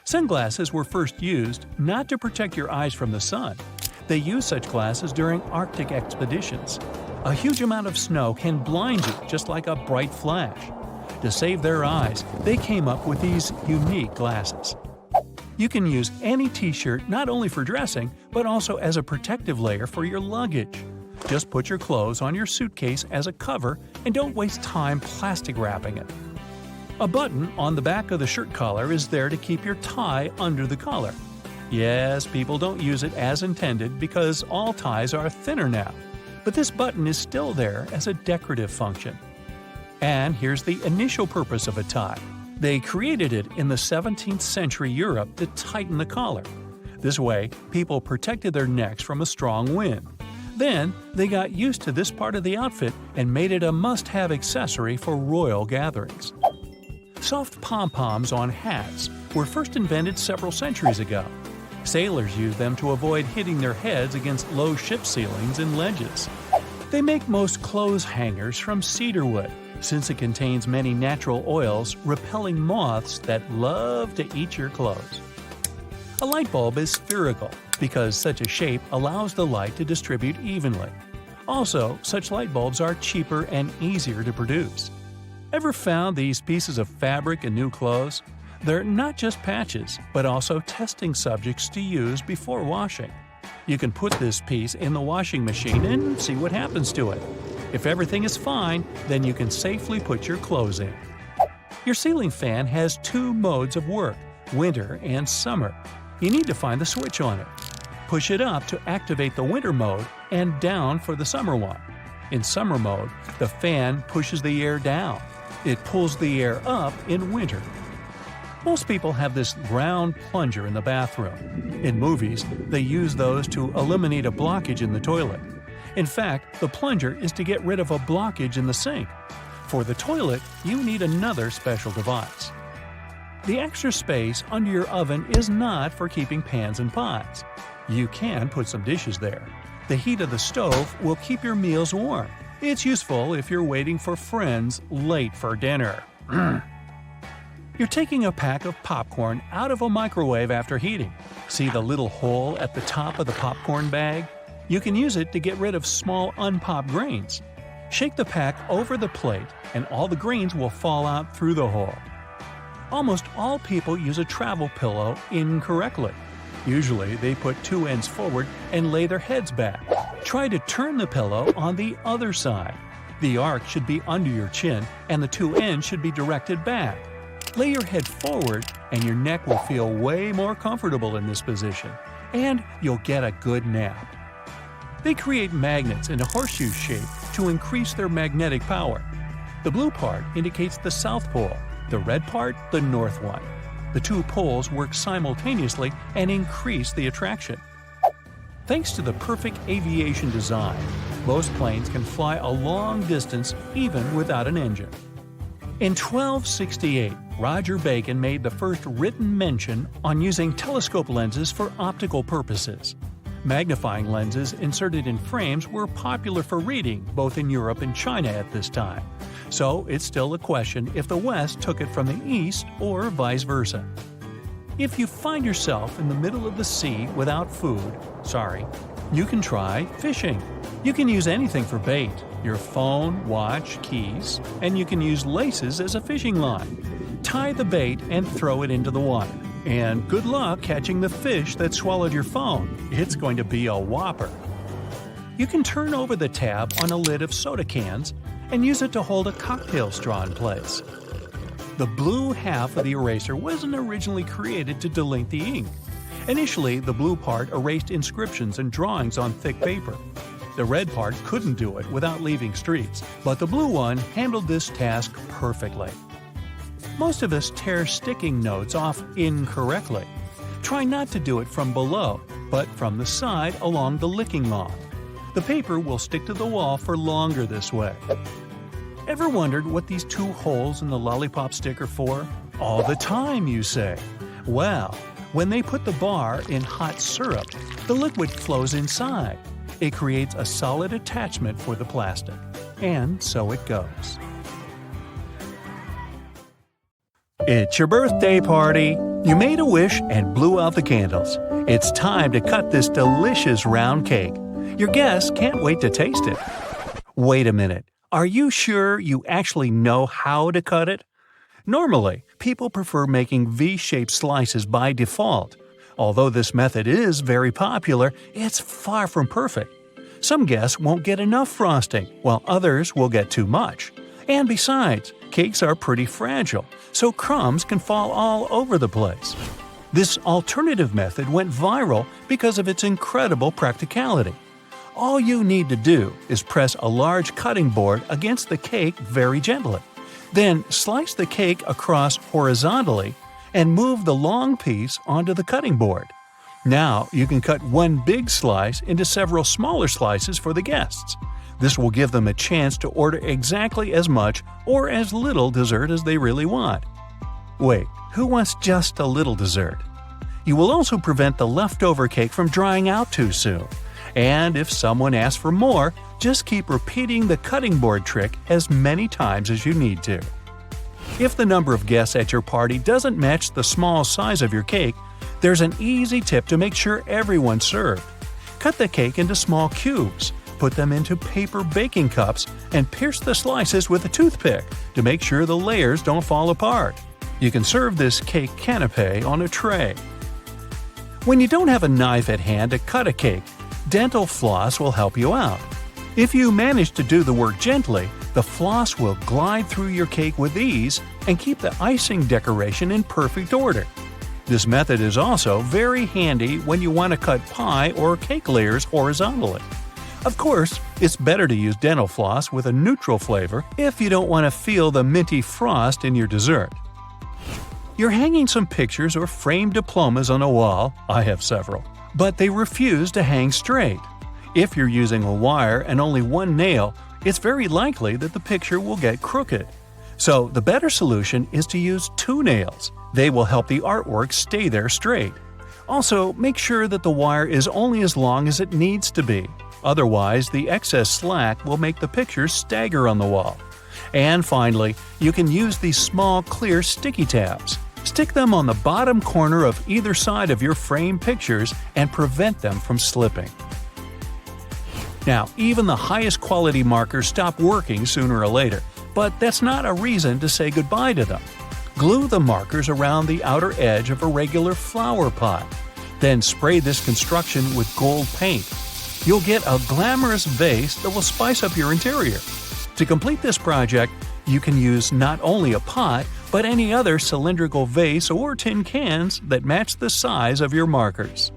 Sunglasses were first used not to protect your eyes from the sun. They used such glasses during Arctic expeditions. A huge amount of snow can blind you just like a bright flash. To save their eyes, they came up with these unique glasses. You can use any t-shirt not only for dressing, but also as a protective layer for your luggage. Just put your clothes on your suitcase as a cover and don't waste time plastic wrapping it. A button on the back of the shirt collar is there to keep your tie under the collar. Yes, people don't use it as intended because all ties are thinner now, but this button is still there as a decorative function. And here's the initial purpose of a tie. They created it in the 17th century Europe to tighten the collar. This way, people protected their necks from a strong wind. Then, they got used to this part of the outfit and made it a must-have accessory for royal gatherings. Soft pom-poms on hats were first invented several centuries ago. Sailors used them to avoid hitting their heads against low ship ceilings and ledges. They make most clothes hangers from cedar wood, since it contains many natural oils repelling moths that love to eat your clothes. A light bulb is spherical because such a shape allows the light to distribute evenly. Also, such light bulbs are cheaper and easier to produce. Ever found these pieces of fabric in new clothes? They're not just patches, but also testing subjects to use before washing. You can put this piece in the washing machine and see what happens to it. If everything is fine, then you can safely put your clothes in. Your ceiling fan has two modes of work, winter and summer. You need to find the switch on it. Push it up to activate the winter mode and down for the summer one. In summer mode, the fan pushes the air down. It pulls the air up in winter. Most people have this round plunger in the bathroom. In movies, they use those to eliminate a blockage in the toilet. In fact, the plunger is to get rid of a blockage in the sink. For the toilet, you need another special device. The extra space under your oven is not for keeping pans and pots. You can put some dishes there. The heat of the stove will keep your meals warm. It's useful if you're waiting for friends late for dinner. You're taking a pack of popcorn out of a microwave after heating. See the little hole at the top of the popcorn bag? You can use it to get rid of small unpopped grains. Shake the pack over the plate and all the grains will fall out through the hole. Almost all people use a travel pillow incorrectly. Usually, they put two ends forward and lay their heads back. Try to turn the pillow on the other side. The arc should be under your chin and the two ends should be directed back. Lay your head forward and your neck will feel way more comfortable in this position, and you'll get a good nap. They create magnets in a horseshoe shape to increase their magnetic power. The blue part indicates the south pole, the red part the north one. The two poles work simultaneously and increase the attraction. Thanks to the perfect aviation design, most planes can fly a long distance even without an engine. In 1268, Roger Bacon made the first written mention on using telescope lenses for optical purposes. Magnifying lenses inserted in frames were popular for reading both in Europe and China at this time, so it's still a question if the West took it from the East or vice versa. If you find yourself in the middle of the sea without food, you can try fishing. You can use anything for bait, your phone, watch, keys, and you can use laces as a fishing line. Tie the bait and throw it into the water. And good luck catching the fish that swallowed your phone. It's going to be a whopper. You can turn over the tab on a lid of soda cans and use it to hold a cocktail straw in place. The blue half of the eraser wasn't originally created to delink the ink. Initially, the blue part erased inscriptions and drawings on thick paper. The red part couldn't do it without leaving streaks, but the blue one handled this task perfectly. Most of us tear sticking notes off incorrectly. Try not to do it from below, but from the side along the licking log. The paper will stick to the wall for longer this way. Ever wondered what these two holes in the lollipop stick are for? All the time, you say. Well, when they put the bar in hot syrup, the liquid flows inside. It creates a solid attachment for the plastic. And so it goes. It's your birthday party. You made a wish and blew out the candles. It's time to cut this delicious round cake. Your guests can't wait to taste it. Wait a minute. Are you sure you actually know how to cut it? Normally, people prefer making V-shaped slices by default. Although this method is very popular, it's far from perfect. Some guests won't get enough frosting, while others will get too much. And besides, cakes are pretty fragile, so crumbs can fall all over the place. This alternative method went viral because of its incredible practicality. All you need to do is press a large cutting board against the cake very gently. Then slice the cake across horizontally and move the long piece onto the cutting board. Now you can cut one big slice into several smaller slices for the guests. This will give them a chance to order exactly as much or as little dessert as they really want. Wait, who wants just a little dessert? You will also prevent the leftover cake from drying out too soon. And if someone asks for more, just keep repeating the cutting board trick as many times as you need to. If the number of guests at your party doesn't match the small size of your cake, there's an easy tip to make sure everyone's served. Cut the cake into small cubes, put them into paper baking cups, and pierce the slices with a toothpick to make sure the layers don't fall apart. You can serve this cake canapé on a tray. When you don't have a knife at hand to cut a cake, dental floss will help you out. If you manage to do the work gently, the floss will glide through your cake with ease and keep the icing decoration in perfect order. This method is also very handy when you want to cut pie or cake layers horizontally. Of course, it's better to use dental floss with a neutral flavor if you don't want to feel the minty frost in your dessert. You're hanging some pictures or framed diplomas on a wall. I have several. But they refuse to hang straight. If you're using a wire and only one nail, it's very likely that the picture will get crooked. So the better solution is to use 2 nails. They will help the artwork stay there straight. Also, make sure that the wire is only as long as it needs to be. Otherwise, the excess slack will make the picture stagger on the wall. And finally, you can use these small clear sticky tabs. Stick them on the bottom corner of either side of your frame pictures and prevent them from slipping. Now, even the highest quality markers stop working sooner or later, but that's not a reason to say goodbye to them. Glue the markers around the outer edge of a regular flower pot. Then spray this construction with gold paint. You'll get a glamorous vase that will spice up your interior. To complete this project, you can use not only a pot, but any other cylindrical vase or tin cans that match the size of your markers.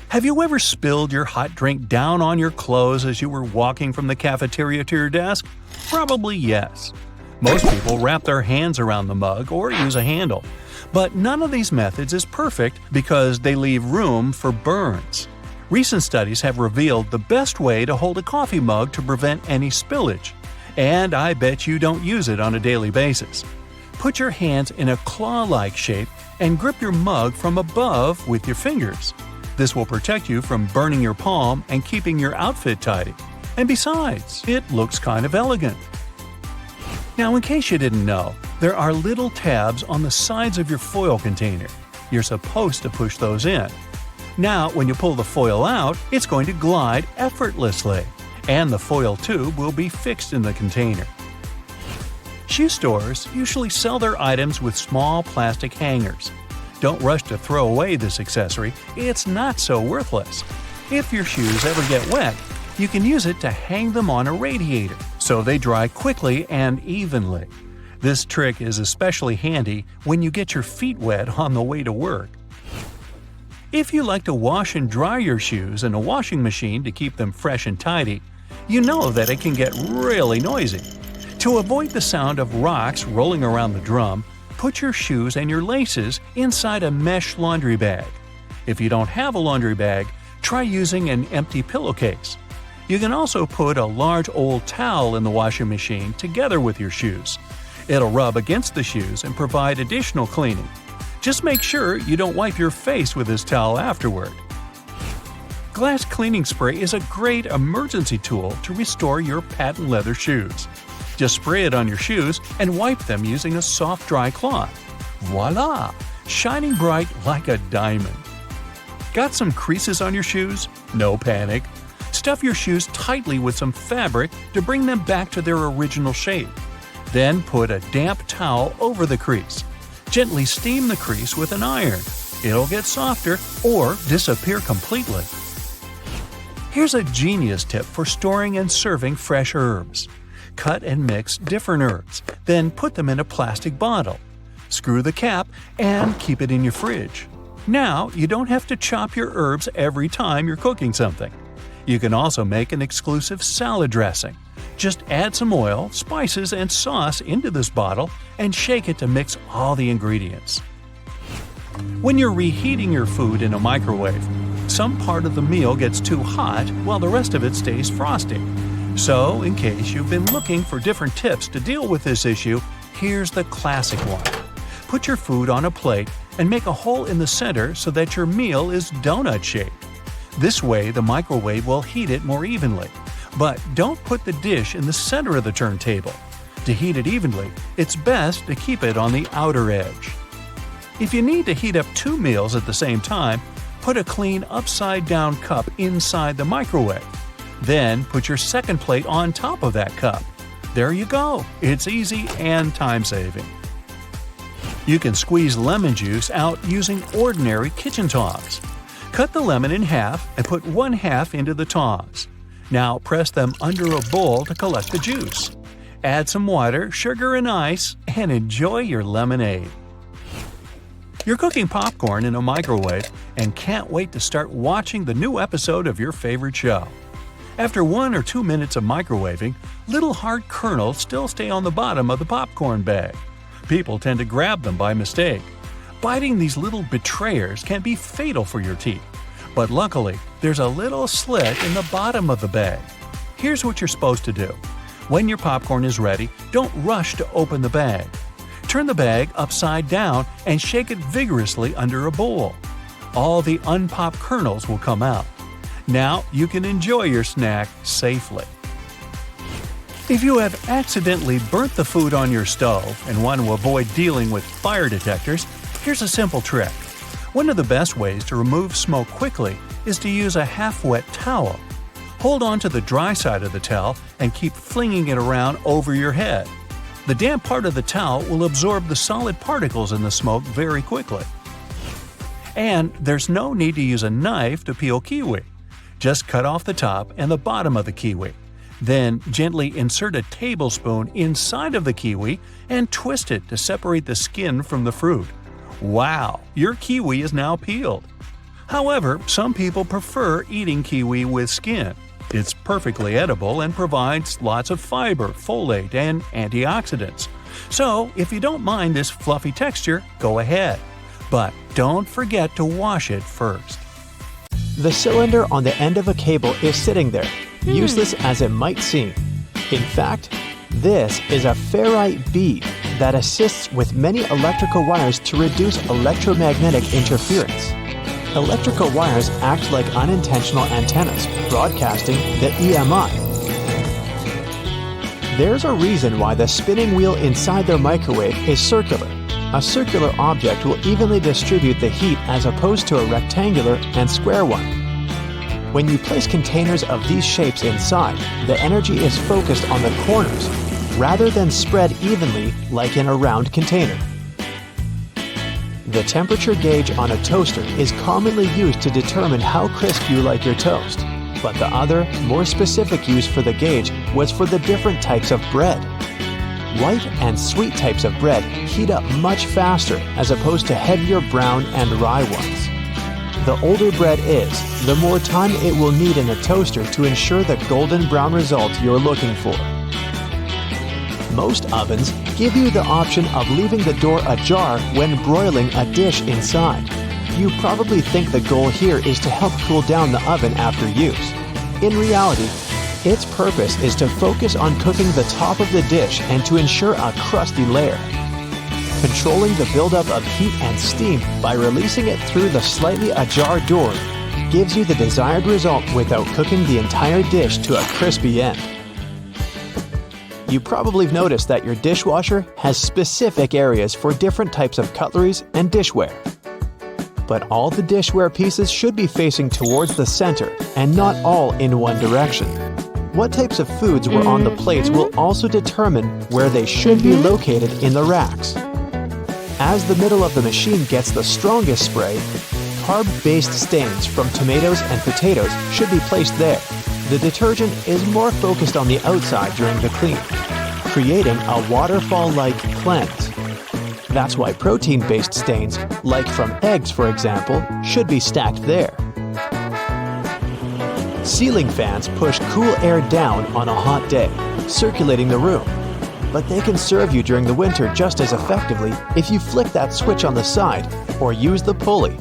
Have you ever spilled your hot drink down on your clothes as you were walking from the cafeteria to your desk? Probably yes. Most people wrap their hands around the mug or use a handle. But none of these methods is perfect because they leave room for burns. Recent studies have revealed the best way to hold a coffee mug to prevent any spillage. And I bet you don't use it on a daily basis. Put your hands in a claw-like shape and grip your mug from above with your fingers. This will protect you from burning your palm and keeping your outfit tidy. And besides, it looks kind of elegant. Now, in case you didn't know, there are little tabs on the sides of your foil container. You're supposed to push those in. Now, when you pull the foil out, it's going to glide effortlessly, and the foil tube will be fixed in the container. Shoe stores usually sell their items with small plastic hangers. Don't rush to throw away this accessory, it's not so worthless. If your shoes ever get wet, you can use it to hang them on a radiator, so they dry quickly and evenly. This trick is especially handy when you get your feet wet on the way to work. If you like to wash and dry your shoes in a washing machine to keep them fresh and tidy, you know that it can get really noisy. To avoid the sound of rocks rolling around the drum, put your shoes and your laces inside a mesh laundry bag. If you don't have a laundry bag, try using an empty pillowcase. You can also put a large old towel in the washing machine together with your shoes. It'll rub against the shoes and provide additional cleaning. Just make sure you don't wipe your face with this towel afterward. Glass cleaning spray is a great emergency tool to restore your patent leather shoes. Just spray it on your shoes and wipe them using a soft, dry cloth. Voila! Shining bright like a diamond. Got some creases on your shoes? No panic. Stuff your shoes tightly with some fabric to bring them back to their original shape. Then put a damp towel over the crease. Gently steam the crease with an iron. It'll get softer or disappear completely. Here's a genius tip for storing and serving fresh herbs. Cut and mix different herbs, then put them in a plastic bottle. Screw the cap and keep it in your fridge. Now you don't have to chop your herbs every time you're cooking something. You can also make an exclusive salad dressing. Just add some oil, spices, and sauce into this bottle and shake it to mix all the ingredients. When you're reheating your food in a microwave, some part of the meal gets too hot while the rest of it stays frosty. So, in case you've been looking for different tips to deal with this issue, here's the classic one. Put your food on a plate and make a hole in the center so that your meal is donut-shaped. This way, the microwave will heat it more evenly. But don't put the dish in the center of the turntable. To heat it evenly, it's best to keep it on the outer edge. If you need to heat up 2 meals at the same time, put a clean upside-down cup inside the microwave. Then put your second plate on top of that cup. There you go. It's easy and time-saving. You can squeeze lemon juice out using ordinary kitchen tongs. Cut the lemon in half and put one half into the tongs. Now press them under a bowl to collect the juice. Add some water, sugar, and ice, and enjoy your lemonade. You're cooking popcorn in a microwave and can't wait to start watching the new episode of your favorite show. After 1 or 2 minutes of microwaving, little hard kernels still stay on the bottom of the popcorn bag. People tend to grab them by mistake. Biting these little betrayers can be fatal for your teeth. But luckily, there's a little slit in the bottom of the bag. Here's what you're supposed to do. When your popcorn is ready, don't rush to open the bag. Turn the bag upside down and shake it vigorously under a bowl. All the unpopped kernels will come out. Now you can enjoy your snack safely. If you have accidentally burnt the food on your stove and want to avoid dealing with fire detectors, here's a simple trick. One of the best ways to remove smoke quickly is to use a half-wet towel. Hold on to the dry side of the towel and keep flinging it around over your head. The damp part of the towel will absorb the solid particles in the smoke very quickly. And there's no need to use a knife to peel kiwi. Just cut off the top and the bottom of the kiwi. Then gently insert a tablespoon inside of the kiwi and twist it to separate the skin from the fruit. Wow, your kiwi is now peeled. However, some people prefer eating kiwi with skin. It's perfectly edible and provides lots of fiber, folate, and antioxidants. So, if you don't mind this fluffy texture, go ahead. But don't forget to wash it first. The cylinder on the end of a cable is sitting there, useless as it might seem. In fact, this is a ferrite bead that assists with many electrical wires to reduce electromagnetic interference. Electrical wires act like unintentional antennas, broadcasting the EMI. There's a reason why the spinning wheel inside their microwave is circular. A circular object will evenly distribute the heat as opposed to a rectangular and square one. When you place containers of these shapes inside, the energy is focused on the corners, rather than spread evenly like in a round container. The temperature gauge on a toaster is commonly used to determine how crisp you like your toast, but the other, more specific use for the gauge was for the different types of bread. White and sweet types of bread heat up much faster as opposed to heavier brown and rye ones. The older bread is, the more time it will need in a toaster to ensure the golden brown result you're looking for. Most ovens give you the option of leaving the door ajar when broiling a dish inside. You probably think the goal here is to help cool down the oven after use. In reality, its purpose is to focus on cooking the top of the dish and to ensure a crusty layer. Controlling the buildup of heat and steam by releasing it through the slightly ajar door gives you the desired result without cooking the entire dish to a crispy end. You probably have noticed that your dishwasher has specific areas for different types of cutleries and dishware. But all the dishware pieces should be facing towards the center and not all in one direction. What types of foods were on the plates will also determine where they should be located in the racks. As the middle of the machine gets the strongest spray, carb-based stains from tomatoes and potatoes should be placed there. The detergent is more focused on the outside during the clean, creating a waterfall-like cleanse. That's why protein-based stains, like from eggs for example, should be stacked there. Ceiling fans push cool air down on a hot day, circulating the room. But they can serve you during the winter just as effectively if you flick that switch on the side or use the pulley.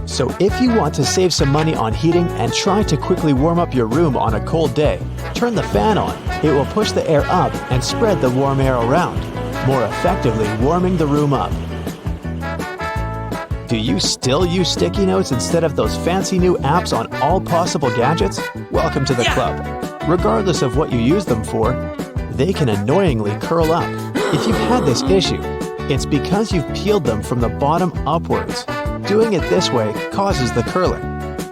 So if you want to save some money on heating and try to quickly warm up your room on a cold day, turn the fan on. It will push the air up and spread the warm air around, more effectively warming the room up. Do you still use sticky notes instead of those fancy new apps on all possible gadgets? Welcome to the club. Regardless of what you use them for, they can annoyingly curl up. If you've had this issue, it's because you've peeled them from the bottom upwards. Doing it this way causes the curling.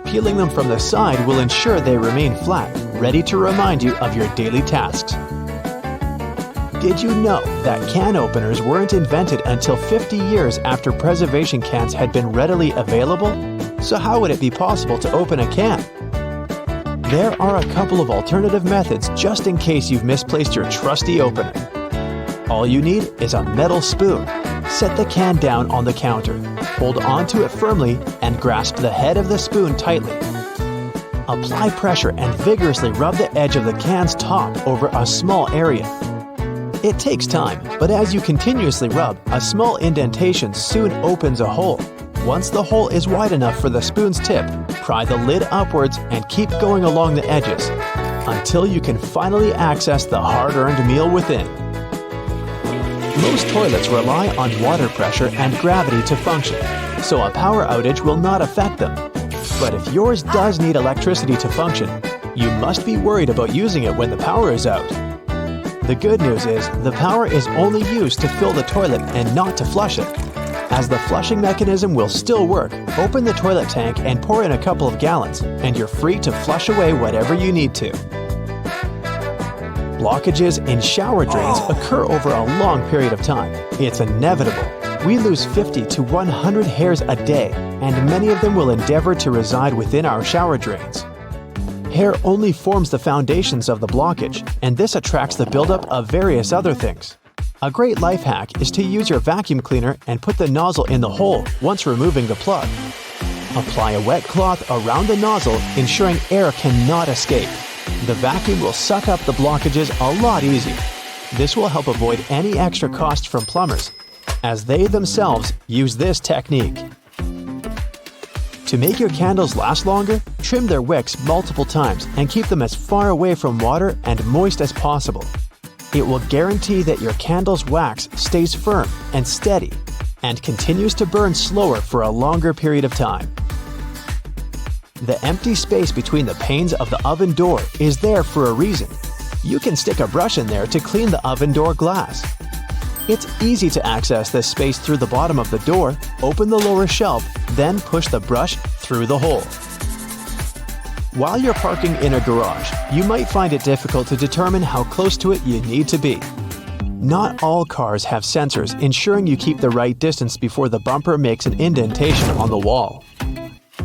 Peeling them from the side will ensure they remain flat, ready to remind you of your daily tasks. Did you know that can openers weren't invented until 50 years after preservation cans had been readily available? So how would it be possible to open a can? There are a couple of alternative methods just in case you've misplaced your trusty opener. All you need is a metal spoon. Set the can down on the counter, hold onto it firmly, and grasp the head of the spoon tightly. Apply pressure and vigorously rub the edge of the can's top over a small area. It takes time, but as you continuously rub, a small indentation soon opens a hole. Once the hole is wide enough for the spoon's tip, pry the lid upwards and keep going along the edges until you can finally access the hard-earned meal within. Most toilets rely on water pressure and gravity to function, so a power outage will not affect them. But if yours does need electricity to function, you must be worried about using it when the power is out. The good news is the power is only used to fill the toilet and not to flush it. As the flushing mechanism will still work, open the toilet tank and pour in a couple of gallons, and you're free to flush away whatever you need to. Blockages in shower drains occur over a long period of time. It's inevitable. We lose 50 to 100 hairs a day, and many of them will endeavor to reside within our shower drains. Hair only forms the foundations of the blockage, and this attracts the buildup of various other things. A great life hack is to use your vacuum cleaner and put the nozzle in the hole once removing the plug. Apply a wet cloth around the nozzle, ensuring air cannot escape. The vacuum will suck up the blockages a lot easier. This will help avoid any extra cost from plumbers, as they themselves use this technique. To make your candles last longer, trim their wicks multiple times and keep them as far away from water and moist as possible. It will guarantee that your candle's wax stays firm and steady and continues to burn slower for a longer period of time. The empty space between the panes of the oven door is there for a reason. You can stick a brush in there to clean the oven door glass. It's easy to access this space through the bottom of the door, open the lower shelf, then push the brush through the hole. While you're parking in a garage, you might find it difficult to determine how close to it you need to be. Not all cars have sensors ensuring you keep the right distance before the bumper makes an indentation on the wall.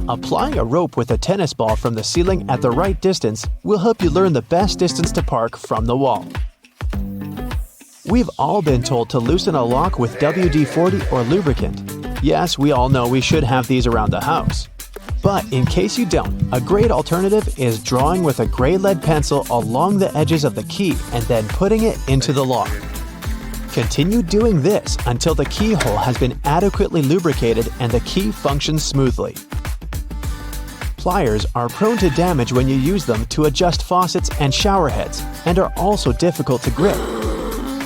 Applying a rope with a tennis ball from the ceiling at the right distance will help you learn the best distance to park from the wall. We've all been told to loosen a lock with WD-40 or lubricant. Yes, we all know we should have these around the house. But in case you don't, a great alternative is drawing with a gray lead pencil along the edges of the key and then putting it into the lock. Continue doing this until the keyhole has been adequately lubricated and the key functions smoothly. Pliers are prone to damage when you use them to adjust faucets and shower heads and are also difficult to grip.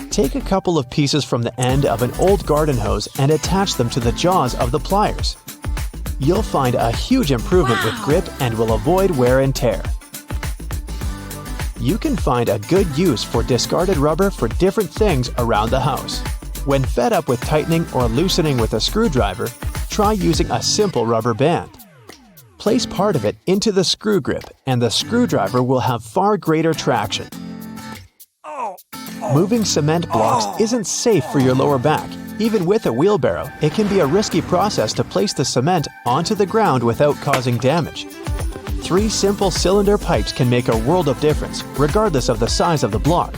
Take a couple of pieces from the end of an old garden hose and attach them to the jaws of the pliers. You'll find a huge improvement with grip and will avoid wear and tear. You can find a good use for discarded rubber for different things around the house. When fed up with tightening or loosening with a screwdriver, try using a simple rubber band. Place part of it into the screw grip and the screwdriver will have far greater traction. Moving cement blocks isn't safe for your lower back. Even with a wheelbarrow, it can be a risky process to place the cement onto the ground without causing damage. 3 simple cylinder pipes can make a world of difference, regardless of the size of the block.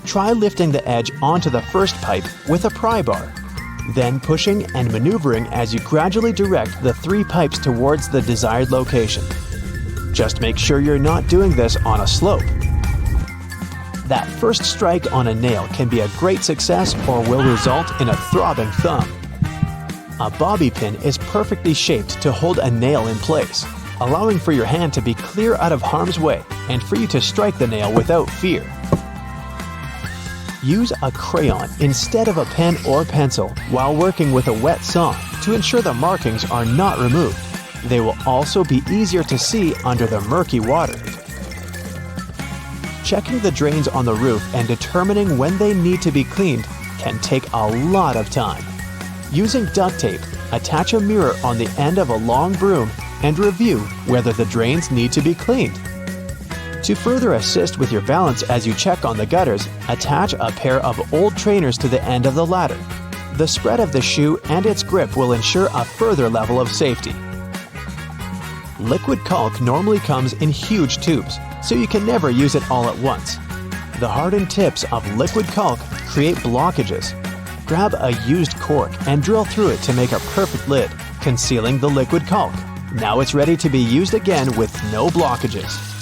Try lifting the edge onto the first pipe with a pry bar, then pushing and maneuvering as you gradually direct the 3 pipes towards the desired location. Just make sure you're not doing this on a slope. That first strike on a nail can be a great success or will result in a throbbing thumb. A bobby pin is perfectly shaped to hold a nail in place, allowing for your hand to be clear out of harm's way and for you to strike the nail without fear. Use a crayon instead of a pen or pencil while working with a wet saw to ensure the markings are not removed. They will also be easier to see under the murky water. Checking the drains on the roof and determining when they need to be cleaned can take a lot of time. Using duct tape, attach a mirror on the end of a long broom and review whether the drains need to be cleaned. To further assist with your balance as you check on the gutters, attach a pair of old trainers to the end of the ladder. The spread of the shoe and its grip will ensure a further level of safety. Liquid caulk normally comes in huge tubes, so you can never use it all at once. The hardened tips of liquid caulk create blockages. Grab a used cork and drill through it to make a perfect lid, concealing the liquid caulk. Now it's ready to be used again with no blockages.